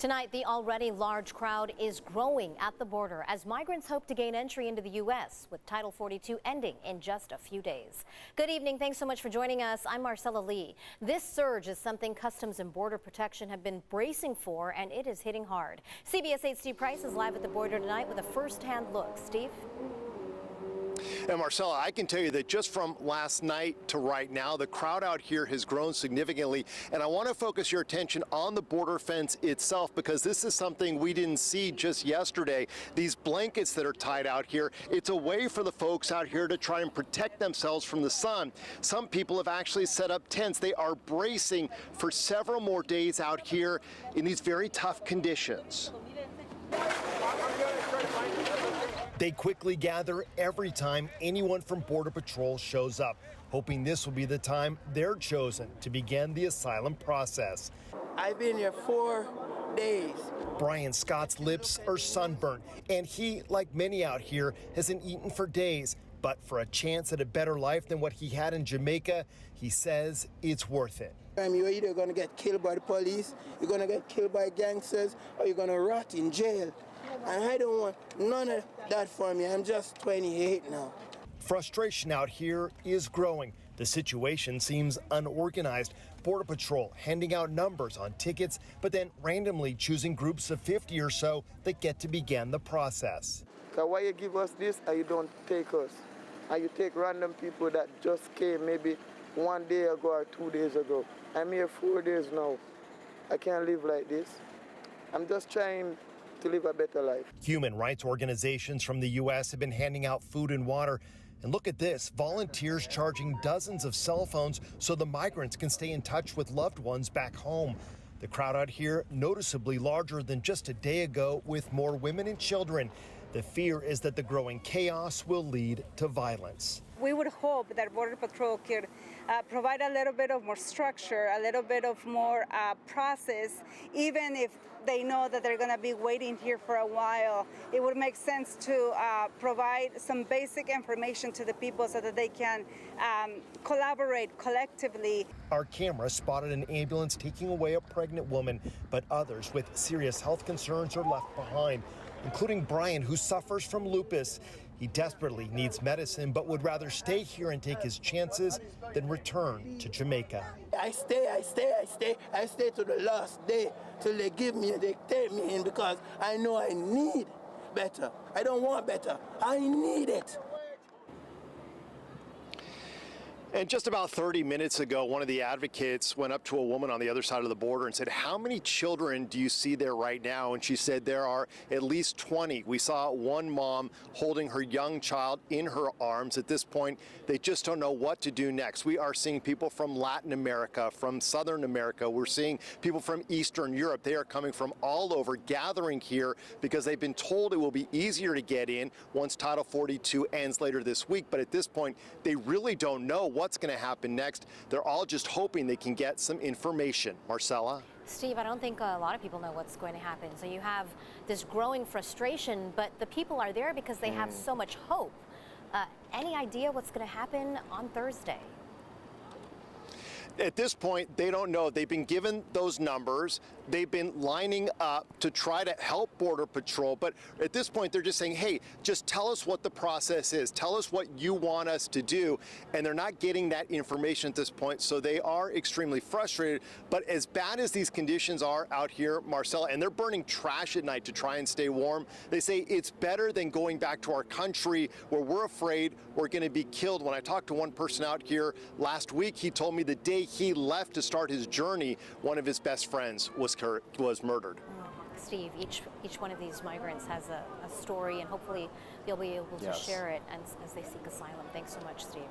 Tonight, the already large crowd is growing at the border as migrants hope to gain entry into the U.S., with Title 42 ending in just a few days. Good evening. Thanks so much for joining us. I'm Marcella Lee. This surge is something Customs and Border Protection have been bracing for, and it is hitting hard. CBS 8's Steve Price is live at the border tonight with a first-hand look. Steve? And Marcella, I can tell you that just from last night to right now, the crowd out here has grown significantly. And I want to focus your attention on the border fence itself, because this is something we didn't see just yesterday. These blankets that are tied out here, it's a way for the folks out here to try and protect themselves from the sun. Some people have actually set up tents. They are bracing for several more days out here in these very tough conditions. They quickly gather every time anyone from Border Patrol shows up, hoping this will be the time they're chosen to begin the asylum process. I've been here 4 days. Brian Scott's lips are sunburnt, and he, like many out here, hasn't eaten for days. But for a chance at a better life than what he had in Jamaica, he says it's worth it. You're either going to get killed by the police, you're going to get killed by gangsters, or you're going to rot in jail. And I don't want none of that for me. I'm just 28 now. Frustration out here is growing. The situation seems unorganized. Border Patrol handing out numbers on tickets, but then randomly choosing groups of 50 or so that get to begin the process. So why you give us this and you don't take us? And you take random people that just came maybe 1 day ago or 2 days ago. I'm here 4 days now. I can't live like this. I'm just trying to live a better life. Human rights organizations from the U.S. have been handing out food and water. And look at this, volunteers charging dozens of cell phones so the migrants can stay in touch with loved ones back home. The crowd out here noticeably larger than just a day ago, with more women and children. The fear is that the growing chaos will lead to violence. We would hope that Border Patrol could provide a little bit of more structure, a little bit of more process, even if they know that they're going to be waiting here for a while. It would make sense to provide some basic information to the people so that they can collaborate collectively. Our camera spotted an ambulance taking away a pregnant woman, but others with serious health concerns are left behind, including Brian, who suffers from lupus. He desperately needs medicine, but would rather stay here and take his chances than return to Jamaica. I stay to the last day till they take me in, because I know I need better. I don't want better, I need it. And just about 30 minutes ago, one of the advocates went up to a woman on the other side of the border and said, "How many children do you see there right now?" And she said there are at least 20. We saw one mom holding her young child in her arms. At this point, they just don't know what to do next. We are seeing people from Latin America, from Southern America. We're seeing people from Eastern Europe. They are coming from all over, gathering here because they've been told it will be easier to get in once Title 42 ends later this week. But at this point, they really don't know what's going to happen next. They're all just hoping they can get some information. Marcella? Steve, I don't think a lot of people know what's going to happen. So you have this growing frustration, but the people are there because they have so much hope. Any idea what's going to happen on Thursday? At this point, they don't know. They've been given those numbers. They've been lining up to try to help Border Patrol. But at this point, they're just saying, hey, just tell us what the process is. Tell us what you want us to do. And they're not getting that information at this point. So they are extremely frustrated. But as bad as these conditions are out here, Marcella, and they're burning trash at night to try and stay warm, they say it's better than going back to our country where we're afraid we're going to be killed. When I talked to one person out here last week, he told me the day he left to start his journey, one of his best friends was murdered. Steve, each one of these migrants has a story, and hopefully you'll be able to share it as they seek asylum. Thanks so much, Steve.